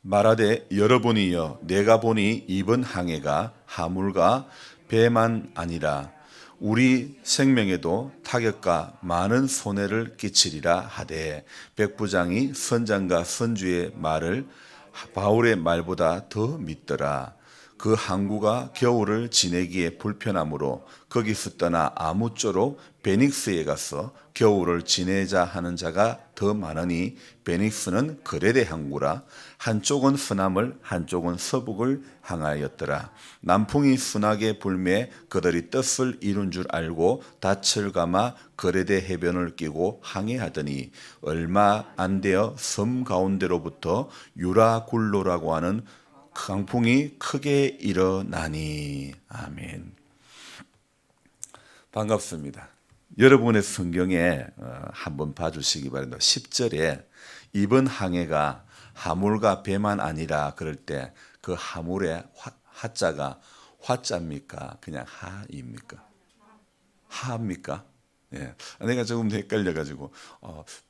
말하되 여러분이여 내가 보니 이번 항해가 하물과 배만 아니라 우리 생명에도 타격과 많은 손해를 끼치리라 하되 백부장이 선장과 선주의 말을 바울의 말보다 더 믿더라. 그 항구가 겨울을 지내기에 불편하므로 거기서 떠나 아무쪼록 베닉스에 가서 겨울을 지내자 하는 자가 더 많으니 베닉스는 그레데 항구라. 한쪽은 서남을 한쪽은 서북을 향하였더라. 남풍이 순하게 불매 그들이 뜻을 이룬 줄 알고 닻을 감아 그레데 해변을 끼고 항해하더니 얼마 안 되어 섬 가운데로부터 유라굴로라고 하는 강풍이 크게 일어나니. 아멘. 반갑습니다. 여러분의 성경에 한번 봐주시기 바랍니다. 10절에 이번 항해가 하물과 배만 아니라 그럴 때 그 하물의 하자가 화자입니까? 그냥 하입니까? 하입니까? 예. 내가 조금 헷갈려가지고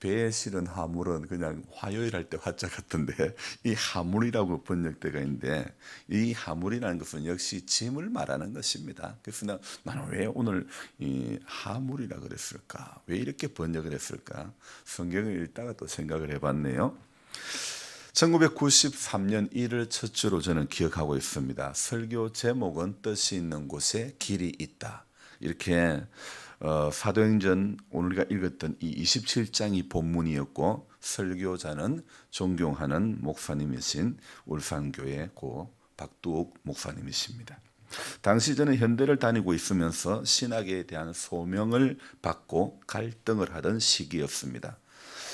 배에 실은 하물은 그냥 화요일 할 때 화자 같은데 이 하물이라고 번역되어 있는데 이 하물이라는 것은 역시 짐을 말하는 것입니다. 그래서 나는 왜 오늘 이 하물이라 그랬을까? 왜 이렇게 번역을 했을까? 성경을 읽다가 또 생각을 해봤네요. 1993년 1월 첫 주로 저는 기억하고 있습니다. 설교 제목은 뜻이 있는 곳에 길이 있다. 이렇게 사도행전 오늘 우리가 읽었던 이 27장이 본문이었고 설교자는 존경하는 목사님이신 울산교회 고 박두옥 목사님이십니다. 당시 저는 현대를 다니고 있으면서 신학에 대한 소명을 받고 갈등을 하던 시기였습니다.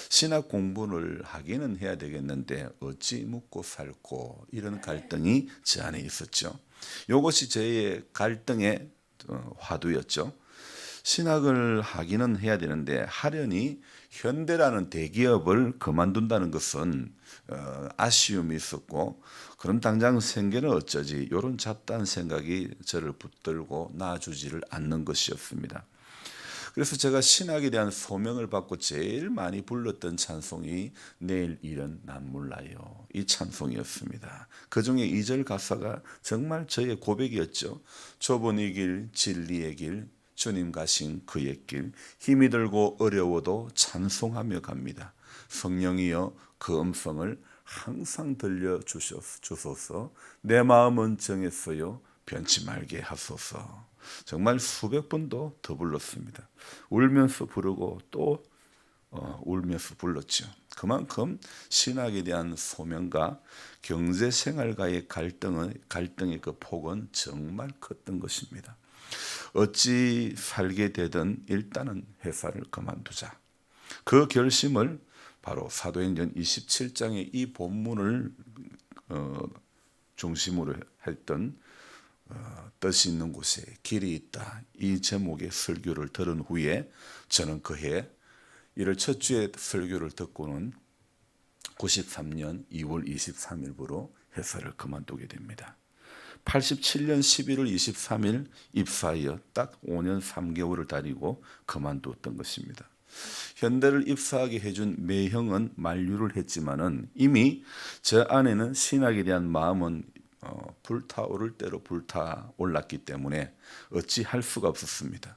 신학 공부를 하기는 해야 되겠는데 어찌 묻고 살고 이런 갈등이 제 안에 있었죠. 이것이 저의 갈등의 화두였죠. 신학을 하기는 해야 되는데 하려니 현대라는 대기업을 그만둔다는 것은 아쉬움이 있었고 그럼 당장 생계는 어쩌지 이런 잡다한 생각이 저를 붙들고 놔주지를 않는 것이었습니다. 그래서 제가 신학에 대한 소명을 받고 제일 많이 불렀던 찬송이 내일 일은 난 몰라요. 이 찬송이었습니다. 그중에 2절 가사가 정말 저의 고백이었죠. 좁은 이 길 진리의 길 주님 가신 그의 길 힘이 들고 어려워도 찬송하며 갑니다. 성령이여 그 음성을 항상 들려주소서. 내 마음은 정했어요. 변치 말게 하소서. 정말 수백 번도 더 불렀습니다. 울면서 부르고 또 울면서 불렀죠. 그만큼 신학에 대한 소명과 경제생활과의 갈등의 그 폭은 정말 컸던 것입니다. 어찌 살게 되든 일단은 회사를 그만두자. 그 결심을 바로 사도행전 27장의 이 본문을 중심으로 했던 뜻이 있는 곳에 길이 있다. 이 제목의 설교를 들은 후에 저는 그해 1월 첫 주에 설교를 듣고는 93년 2월 23일부로 회사를 그만두게 됩니다. 87년 11월 23일 입사하여 딱 5년 3개월을 다니고 그만뒀던 것입니다. 현대를 입사하게 해준 매형은 만류를 했지만은 이미 저 안에는 신학에 대한 마음은 불타오를 대로 불타올랐기 때문에 어찌할 수가 없었습니다.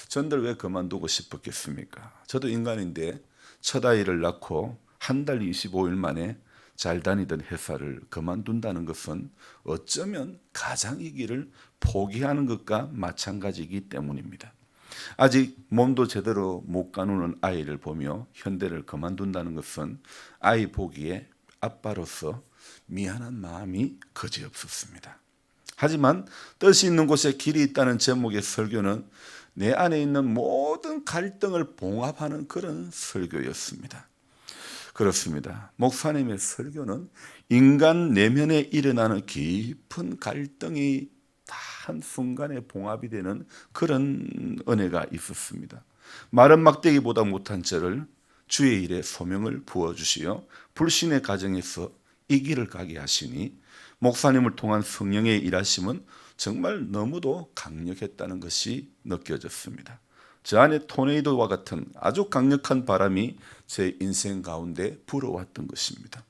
전들 왜 그만두고 싶었겠습니까? 저도 인간인데 첫 아이를 낳고 한 달 25일 만에 잘 다니던 회사를 그만둔다는 것은 어쩌면 가장의 길을 포기하는 것과 마찬가지이기 때문입니다. 아직 몸도 제대로 못 가누는 아이를 보며 현대를 그만둔다는 것은 아이 보기에 아빠로서 미안한 마음이 그지없었습니다. 하지만 뜻이 있는 곳에 길이 있다는 제목의 설교는 내 안에 있는 모든 갈등을 봉합하는 그런 설교였습니다. 그렇습니다. 목사님의 설교는 인간 내면에 일어나는 깊은 갈등이 다 한순간에 봉합이 되는 그런 은혜가 있었습니다. 마른 막대기보다 못한 저를 주의 일에 소명을 부어주시어 불신의 가정에서 이 길을 가게 하시니 목사님을 통한 성령의 일하심은 정말 너무도 강력했다는 것이 느껴졌습니다. 저 안에 토네이도와 같은 아주 강력한 바람이 제 인생 가운데 불어왔던 것입니다.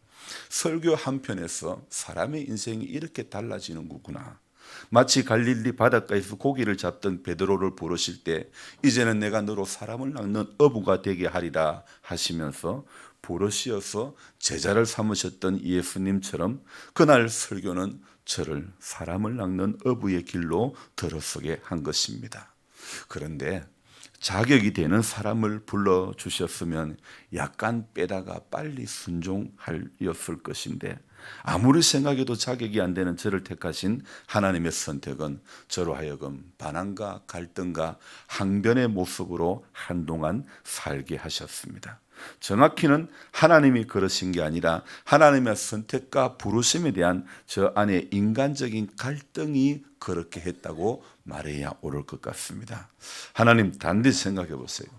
설교 한 편에서 사람의 인생이 이렇게 달라지는 거구나. 마치 갈릴리 바닷가에서 고기를 잡던 베드로를 부르실 때 이제는 내가 너로 사람을 낚는 어부가 되게 하리라 하시면서 부르시어서 제자를 삼으셨던 예수님처럼 그날 설교는 저를 사람을 낚는 어부의 길로 들어서게 한 것입니다. 그런데 자격이 되는 사람을 불러주셨으면 약간 빼다가 빨리 순종하였을 것인데 아무리 생각해도 자격이 안 되는 저를 택하신 하나님의 선택은 저로 하여금 반항과 갈등과 항변의 모습으로 한동안 살게 하셨습니다. 정확히는 하나님이 그러신 게 아니라 하나님의 선택과 부르심에 대한 저 안에 인간적인 갈등이 그렇게 했다고 말해야 옳을 것 같습니다. 하나님 단디 생각해 보세요.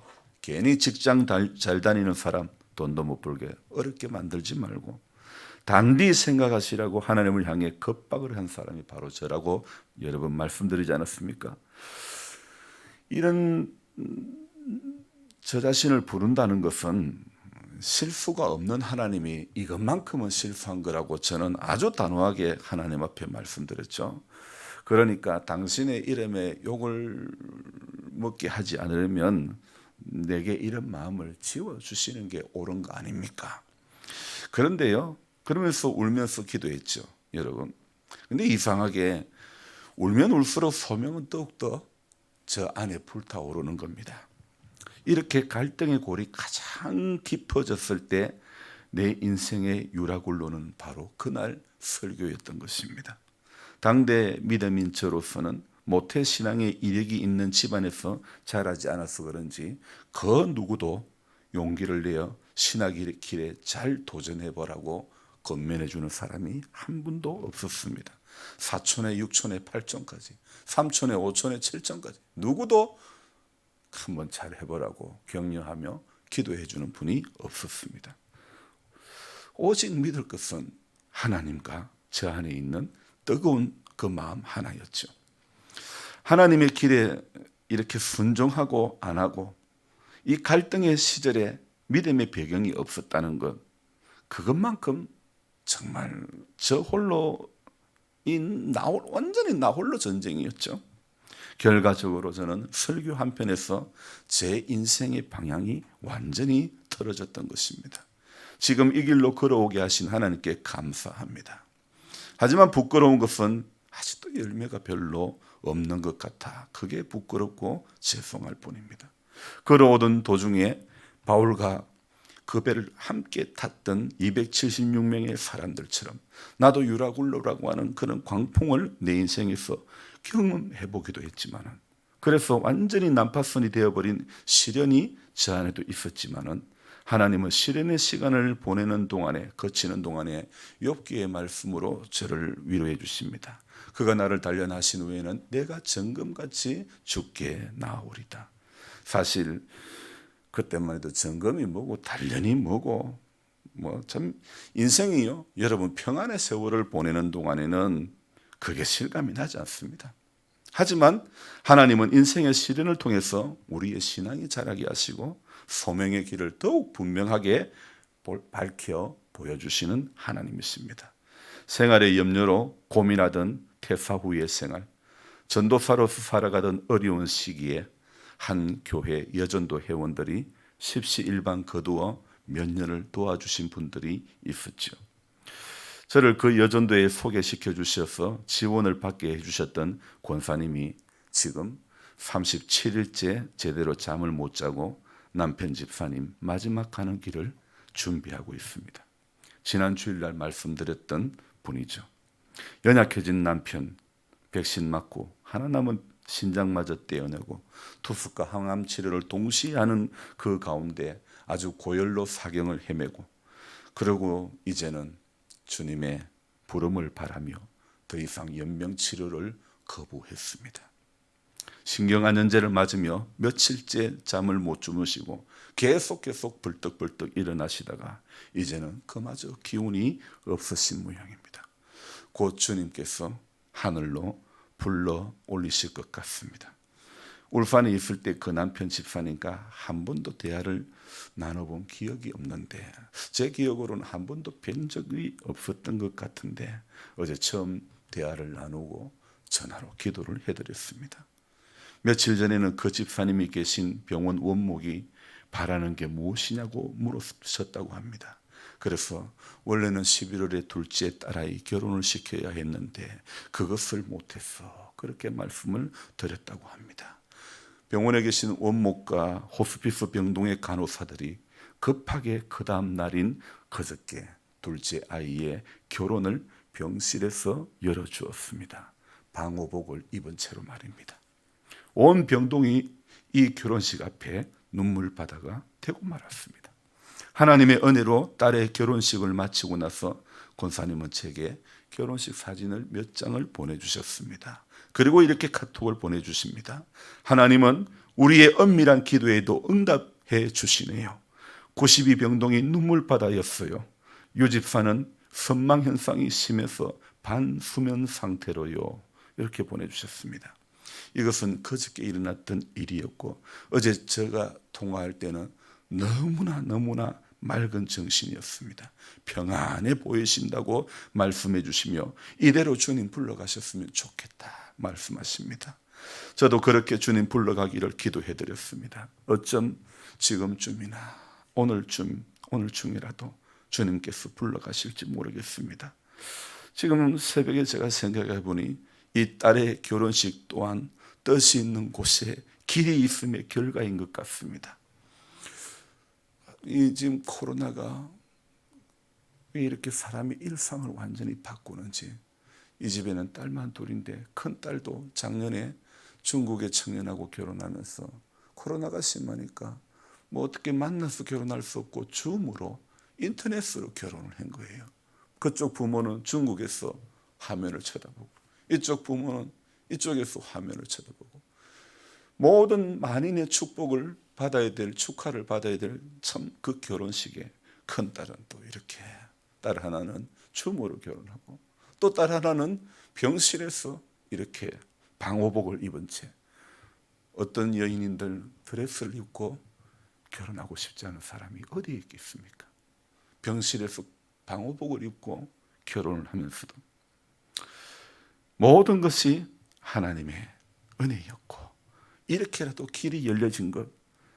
괜히 직장 잘 다니는 사람 돈도 못 벌게 어렵게 만들지 말고 단디 생각하시라고 하나님을 향해 겁박을 한 사람이 바로 저라고 여러 번 말씀드리지 않았습니까? 이런 저 자신을 부른다는 것은 실수가 없는 하나님이 이것만큼은 실수한 거라고 저는 아주 단호하게 하나님 앞에 말씀드렸죠. 그러니까 당신의 이름에 욕을 먹게 하지 않으려면 내게 이런 마음을 지워주시는 게 옳은 거 아닙니까? 그런데요, 그러면서 울면서 기도했죠, 여러분. 근데 이상하게 울면 울수록 소명은 더욱더 저 안에 불타오르는 겁니다. 이렇게 갈등의 골이 가장 깊어졌을 때 내 인생의 유라굴로는 바로 그날 설교였던 것입니다. 당대 믿음인 저로서는 모태신앙의 이력이 있는 집안에서 자라지 않아서 그런지 그 누구도 용기를 내어 신학의 길에 잘 도전해보라고 건면해 주는 사람이 한 분도 없었습니다. 4촌에 6촌에 8촌까지 3촌에 5촌에 7촌까지 누구도 한번 잘 해보라고 격려하며 기도해 주는 분이 없었습니다. 오직 믿을 것은 하나님과 저 안에 있는 뜨거운 그 마음 하나였죠. 하나님의 길에 이렇게 순종하고 안 하고 이 갈등의 시절에 믿음의 배경이 없었다는 것, 그것만큼 정말 저 홀로 완전히 나 홀로 전쟁이었죠. 결과적으로 저는 설교 한 편에서 제 인생의 방향이 완전히 틀어졌던 것입니다. 지금 이 길로 걸어오게 하신 하나님께 감사합니다. 하지만 부끄러운 것은 아직도 열매가 별로 없는 것 같아 그게 부끄럽고 죄송할 뿐입니다. 걸어오던 도중에 바울과 그 배를 함께 탔던 276명의 사람들처럼 나도 유라굴로라고 하는 그런 광풍을 내 인생에서 경험해 보기도 했지만 그래서 완전히 난파선이 되어버린 시련이 저 안에도 있었지만 하나님은 시련의 시간을 보내는 동안에 거치는 동안에 욥기의 말씀으로 저를 위로해 주십니다. 그가 나를 단련하신 후에는 내가 정금같이 죽게 나오리다. 사실 그때만 해도 점검이 뭐고 단련이 뭐고 뭐 참 인생이요. 여러분 평안의 세월을 보내는 동안에는 그게 실감이 나지 않습니다. 하지만 하나님은 인생의 시련을 통해서 우리의 신앙이 자라게 하시고 소명의 길을 더욱 분명하게 밝혀 보여주시는 하나님이십니다. 생활의 염려로 고민하던 퇴사 후의 생활, 전도사로서 살아가던 어려운 시기에 한 교회 여전도 회원들이 십시일반 거두어 몇 년을 도와주신 분들이 있었죠. 저를 그 여전도에 소개시켜 주셔서 지원을 받게 해주셨던 권사님이 지금 37일째 제대로 잠을 못 자고 남편 집사님 마지막 가는 길을 준비하고 있습니다. 지난 주일날 말씀드렸던 분이죠. 연약해진 남편 백신 맞고 하나 남은 신장마저 떼어내고 투숙과 항암 치료를 동시에 하는 그 가운데 아주 고열로 사경을 헤매고 그리고 이제는 주님의 부름을 바라며 더 이상 연명 치료를 거부했습니다. 신경안전제를 맞으며 며칠째 잠을 못 주무시고 계속 벌떡벌떡 일어나시다가 이제는 그마저 기운이 없으신 모양입니다. 곧 주님께서 하늘로 불러 올리실 것 같습니다. 울산에 있을 때 그 남편 집사님과 한 번도 대화를 나눠본 기억이 없는데, 제 기억으로는 한 번도 뵌 적이 없었던 것 같은데 어제 처음 대화를 나누고 전화로 기도를 해드렸습니다. 며칠 전에는 그 집사님이 계신 병원 원목이 바라는 게 무엇이냐고 물으셨다고 합니다. 그래서 원래는 11월에 둘째 딸아이 결혼을 시켜야 했는데 그것을 못했어, 그렇게 말씀을 드렸다고 합니다. 병원에 계신 원목과 호스피스 병동의 간호사들이 급하게 그 다음 날인 그저께 둘째 아이의 결혼을 병실에서 열어주었습니다. 방호복을 입은 채로 말입니다. 온 병동이 이 결혼식 앞에 눈물바다가 되고 말았습니다. 하나님의 은혜로 딸의 결혼식을 마치고 나서 권사님은 제게 결혼식 사진을 몇 장을 보내주셨습니다. 그리고 이렇게 카톡을 보내주십니다. 하나님은 우리의 은밀한 기도에도 응답해 주시네요. 92병동이 눈물바다였어요. 유 집사는 선망현상이 심해서 반수면 상태로요. 이렇게 보내주셨습니다. 이것은 그저께 일어났던 일이었고 어제 제가 통화할 때는 너무나 맑은 정신이었습니다. 평안해 보이신다고 말씀해 주시며 이대로 주님 불러가셨으면 좋겠다 말씀하십니다. 저도 그렇게 주님 불러가기를 기도해 드렸습니다. 어쩜 지금쯤이나 오늘쯤이라도 주님께서 불러가실지 모르겠습니다. 지금 새벽에 제가 생각해 보니 이 딸의 결혼식 또한 뜻이 있는 곳에 길이 있음의 결과인 것 같습니다. 이 지금 코로나가 왜 이렇게 사람의 일상을 완전히 바꾸는지. 이 집에는 딸만 둘인데 큰 딸도 작년에 중국의 청년하고 결혼하면서 코로나가 심하니까 뭐 어떻게 만나서 결혼할 수 없고 줌으로 인터넷으로 결혼을 한 거예요. 그쪽 부모는 중국에서 화면을 쳐다보고 이쪽 부모는 이쪽에서 화면을 쳐다보고 모든 만인의 축복을 받아야 될, 축하를 받아야 될 참 그 결혼식에 큰 딸은 또 이렇게, 딸 하나는 줌으로 결혼하고 또 딸 하나는 병실에서 이렇게 방호복을 입은 채. 어떤 여인인들 드레스를 입고 결혼하고 싶지 않은 사람이 어디에 있겠습니까? 병실에서 방호복을 입고 결혼을 하면서도 모든 것이 하나님의 은혜였고 이렇게라도 길이 열려진 것,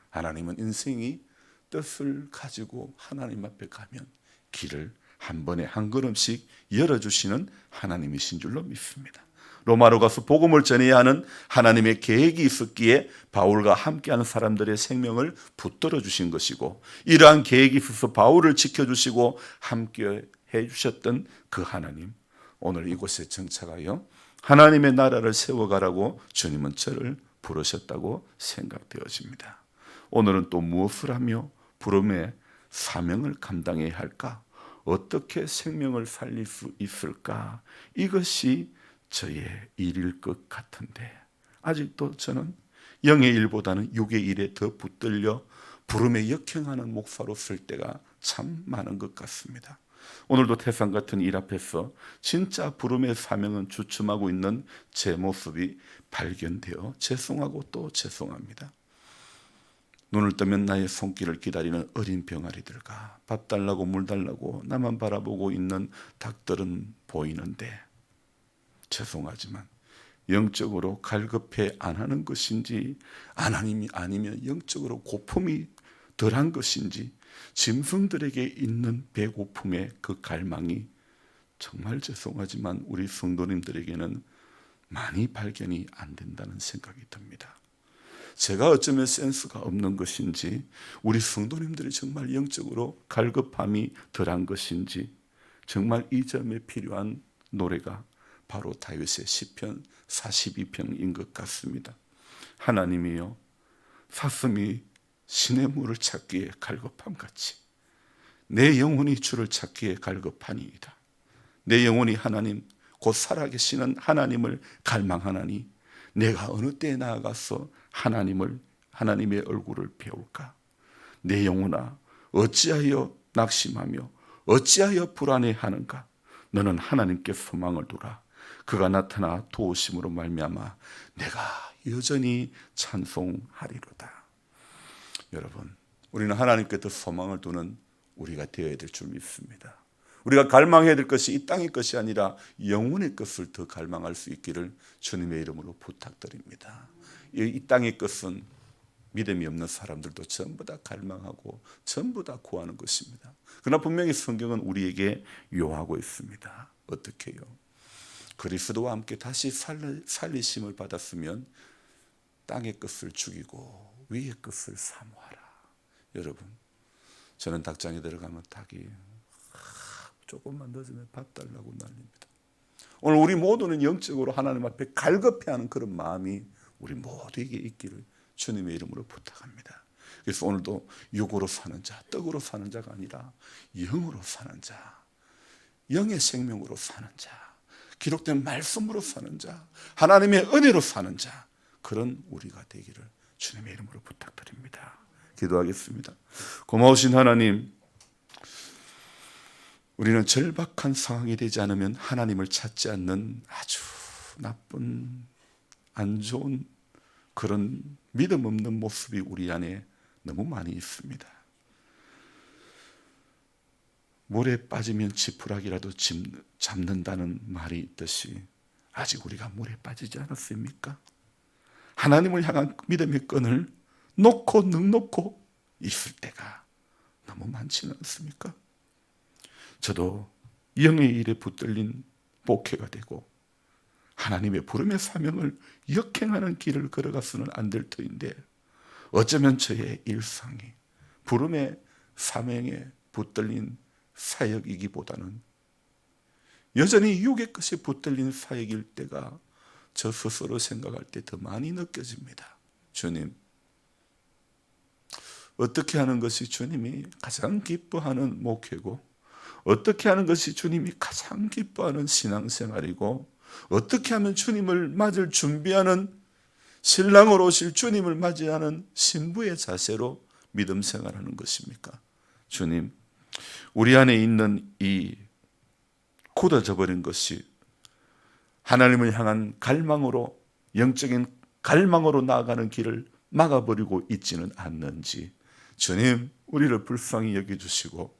하나님은 인생이 뜻을 가지고 하나님 앞에 가면 길을 한 번에 한 걸음씩 열어주시는 하나님이신 줄로 믿습니다. 로마로 가서 복음을 전해야 하는 하나님의 계획이 있었기에 바울과 함께하는 사람들의 생명을 붙들어 주신 것이고 이러한 계획이 있어서 바울을 지켜주시고 함께 해주셨던 그 하나님, 오늘 이곳에 정착하여 하나님의 나라를 세워가라고 주님은 저를 부르셨다고 생각되어집니다. 오늘은 또 무엇을 하며 부름의 사명을 감당해야 할까? 어떻게 생명을 살릴 수 있을까? 이것이 저의 일일 것 같은데 아직도 저는 영의 일보다는 육의 일에 더 붙들려 부름에 역행하는 목사로 쓸 때가 참 많은 것 같습니다. 오늘도 태산 같은 일 앞에서 진짜 부름의 사명은 주춤하고 있는 제 모습이 발견되어 죄송하고 또 죄송합니다. 눈을 뜨면 나의 손길을 기다리는 어린 병아리들과 밥 달라고 물 달라고 나만 바라보고 있는 닭들은 보이는데 죄송하지만 영적으로 갈급해 안 하는 것인지 하나님이 아니면 영적으로 고품이 덜한 것인지 짐승들에게 있는 배고픔의 그 갈망이 정말 죄송하지만 우리 성도님들에게는 많이 발견이 안 된다는 생각이 듭니다. 제가 어쩌면 센스가 없는 것인지 우리 성도님들이 정말 영적으로 갈급함이 덜한 것인지 정말 이 점에 필요한 노래가 바로 다윗의 시편 42편인 것 같습니다. 하나님이여 사슴이 시냇물을 찾기에 갈급함같이 내 영혼이 주를 찾기에 갈급하니이다. 내 영혼이 하나님 곧 살아계시는 하나님을 갈망하나니 내가 어느 때에 나아가서 하나님의 얼굴을 배울까? 내 영혼아 어찌하여 낙심하며 어찌하여 불안해하는가? 너는 하나님께 소망을 두라. 그가 나타나 도우심으로 말미암아 내가 여전히 찬송하리로다. 여러분, 우리는 하나님께 더 소망을 두는 우리가 되어야 될 줄 믿습니다. 우리가 갈망해야 될 것이 이 땅의 것이 아니라 영혼의 것을 더 갈망할 수 있기를 주님의 이름으로 부탁드립니다. 이 땅의 것은 믿음이 없는 사람들도 전부 다 갈망하고 전부 다 구하는 것입니다. 그러나 분명히 성경은 우리에게 요하고 있습니다. 어떻게 해요? 그리스도와 함께 다시 살리심을 받았으면 땅의 것을 죽이고 위의 것을 사모하라. 여러분, 저는 닭장에 들어가면 닭이 조금만 늦으면 밥 달라고 난립니다. 오늘 우리 모두는 영적으로 하나님 앞에 갈급해하는 그런 마음이 우리 모두에게 있기를 주님의 이름으로 부탁합니다. 그래서 오늘도 육으로 사는 자, 떡으로 사는 자가 아니라 영으로 사는 자, 영의 생명으로 사는 자, 기록된 말씀으로 사는 자, 하나님의 은혜로 사는 자, 그런 우리가 되기를 주님의 이름으로 부탁드립니다. 기도하겠습니다. 고마우신 하나님, 우리는 절박한 상황이 되지 않으면 하나님을 찾지 않는 아주 나쁜, 안 좋은 그런 믿음 없는 모습이 우리 안에 너무 많이 있습니다. 물에 빠지면 지푸라기라도 잡는다는 말이 있듯이 아직 우리가 물에 빠지지 않았습니까? 하나님을 향한 믿음의 끈을 놓고 넉놓고 있을 때가 너무 많지는 않습니까? 저도 영의 일에 붙들린 목회가 되고 하나님의 부름의 사명을 역행하는 길을 걸어가서는 안 될 터인데 어쩌면 저의 일상이 부름의 사명에 붙들린 사역이기보다는 여전히 육의 것이 붙들린 사역일 때가 저 스스로 생각할 때 더 많이 느껴집니다. 주님, 어떻게 하는 것이 주님이 가장 기뻐하는 목회고 어떻게 하는 것이 주님이 가장 기뻐하는 신앙생활이고 어떻게 하면 주님을 맞을 준비하는 신랑으로 오실 주님을 맞이하는 신부의 자세로 믿음 생활하는 것입니까? 주님, 우리 안에 있는 이 굳어져 버린 것이 하나님을 향한 갈망으로, 영적인 갈망으로 나아가는 길을 막아버리고 있지는 않는지 주님, 우리를 불쌍히 여겨주시고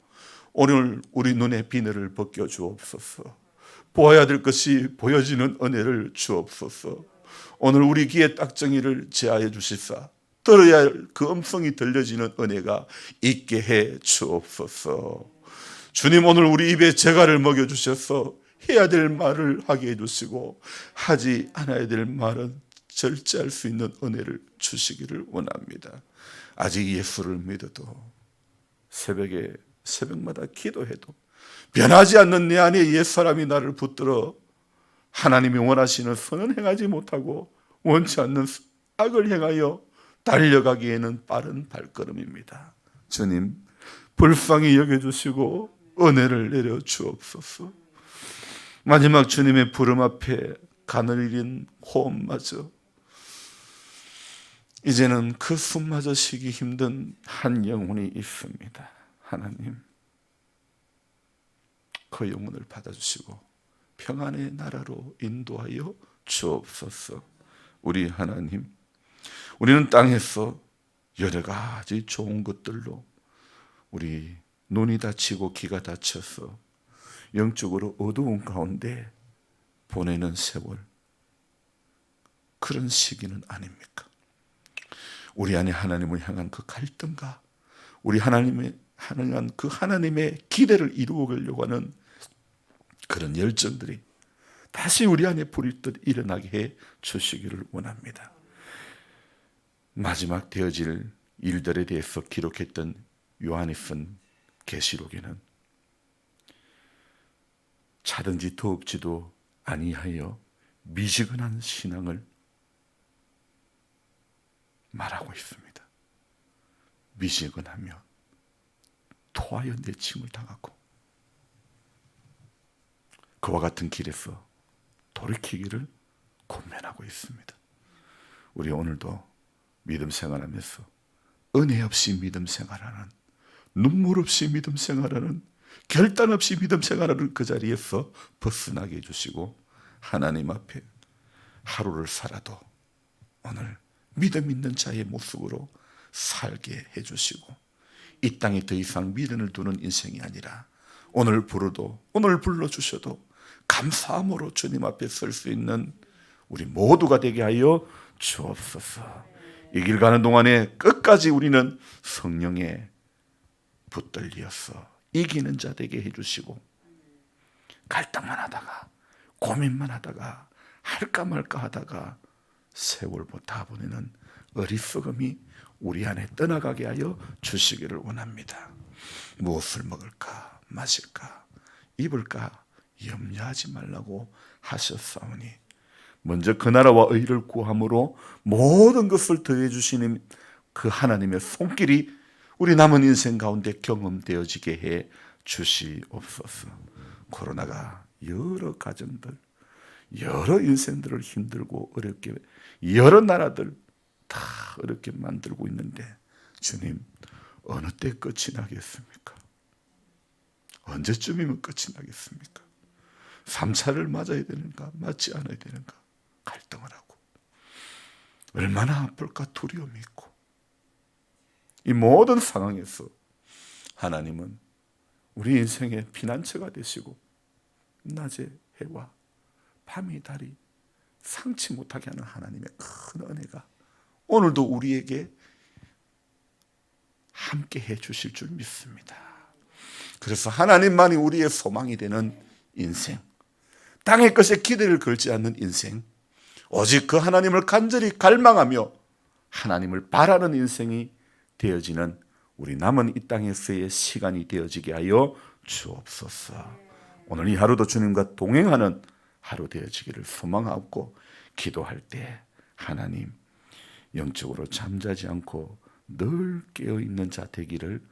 오늘 우리 눈의 비늘을 벗겨 주옵소서. 보아야 될 것이 보여지는 은혜를 주옵소서. 오늘 우리 귀의 딱정이를 제하여 주시사 들어야 할 그 음성이 들려지는 은혜가 있게 해 주옵소서. 주님, 오늘 우리 입에 재갈을 먹여주셔서 해야 될 말을 하게 해주시고 하지 않아야 될 말은 절제할 수 있는 은혜를 주시기를 원합니다. 아직 예수를 믿어도 새벽마다 기도해도 변하지 않는 내 안에 옛사람이 나를 붙들어 하나님이 원하시는 선은 행하지 못하고 원치 않는 악을 행하여 달려가기에는 빠른 발걸음입니다. 주님, 불쌍히 여겨주시고 은혜를 내려 주옵소서. 마지막 주님의 부름 앞에 가늘린 호흡마저 이제는 그 숨마저 쉬기 힘든 한 영혼이 있습니다. 하나님, 그 영혼을 받아주시고 평안의 나라로 인도하여 주옵소서. 우리 하나님, 우리는 땅에서 여러 가지 좋은 것들로 우리 눈이 다치고 귀가 다쳐서 영적으로 어두운 가운데 보내는 세월, 그런 시기는 아닙니까? 우리 안에 하나님을 향한 그 갈등과 우리 하나님의 향한 그 하나님의 기대를 이루어가려고 하는 그런 열정들이 다시 우리 안에 불이 듯 일어나게 해 주시기를 원합니다. 마지막 되어질 일들에 대해서 기록했던 요한이 쓴 계시록에는 차든지 더웁지도 아니하여 미지근한 신앙을 말하고 있습니다. 미지근하며 토하여 내침을 당하고 그와 같은 길에서 돌이키기를 권면하고 있습니다. 우리 오늘도 믿음 생활하면서 은혜 없이 믿음 생활하는, 눈물 없이 믿음 생활하는, 결단 없이 믿음 생활하는 그 자리에서 벗어나게 해주시고 하나님 앞에 하루를 살아도 오늘 믿음 있는 자의 모습으로 살게 해주시고 이 땅에 더 이상 미련을 두는 인생이 아니라 오늘 부르도 오늘 불러주셔도 감사함으로 주님 앞에 설 수 있는 우리 모두가 되게 하여 주옵소서. 이 길 가는 동안에 끝까지 우리는 성령에 붙들려서 이기는 자 되게 해주시고 갈등만 하다가 고민만 하다가 할까 말까 하다가 세월 다 보내는 어리석음이 우리 안에 떠나가게 하여 주시기를 원합니다. 무엇을 먹을까 마실까 입을까 염려하지 말라고 하셨사오니 먼저 그 나라와 의를 구함으로 모든 것을 더해 주시는 그 하나님의 손길이 우리 남은 인생 가운데 경험되어지게 해 주시옵소서. 코로나가 여러 가정들 여러 인생들을 힘들고 어렵게 여러 나라들 다 어렵게 만들고 있는데 주님 어느 때 끝이 나겠습니까? 언제쯤이면 끝이 나겠습니까? 3차를 맞아야 되는가 맞지 않아야 되는가 갈등을 하고 얼마나 아플까 두려움이 있고 이 모든 상황에서 하나님은 우리 인생의 피난처가 되시고 낮에 해와 밤이 달이 상치 못하게 하는 하나님의 큰 은혜가 오늘도 우리에게 함께 해 주실 줄 믿습니다. 그래서 하나님만이 우리의 소망이 되는 인생, 땅의 것에 기대를 걸지 않는 인생, 오직 그 하나님을 간절히 갈망하며 하나님을 바라는 인생이 되어지는 우리 남은 이 땅에서의 시간이 되어지게 하여 주옵소서. 오늘 이 하루도 주님과 동행하는 하루 되어지기를 소망하고 기도할 때 하나님 영적으로 잠자지 않고 늘 깨어있는 자 되기를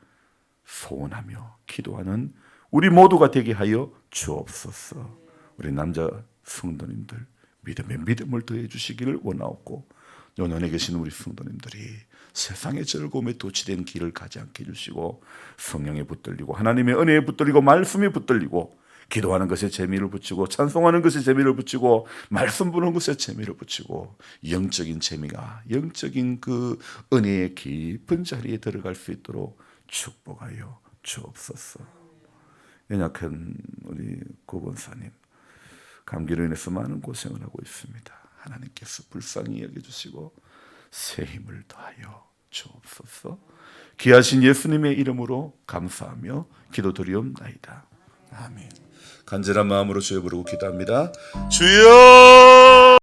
소원하며 기도하는 우리 모두가 되게 하여 주옵소서. 우리 남자 성도님들 믿음에 믿음을 더해 주시기를 원하옵고 연원에 계신 우리 성도님들이 세상의 즐거움에 도취된 길을 가지 않게 해주시고 성령에 붙들리고 하나님의 은혜에 붙들리고 말씀에 붙들리고 기도하는 것에 재미를 붙이고 찬송하는 것에 재미를 붙이고 말씀 부르는 것에 재미를 붙이고 영적인 재미가 영적인 그 은혜의 깊은 자리에 들어갈 수 있도록 축복하여 주옵소서. 연약한 우리 고본사님 감기로 인해서 많은 고생을 하고 있습니다. 하나님께서 불쌍히 여겨주시고 새 힘을 더하여 주옵소서. 귀하신 예수님의 이름으로 감사하며 기도드리옵나이다. 아멘. 간절한 마음으로 주여 부르고 기도합니다. 주여!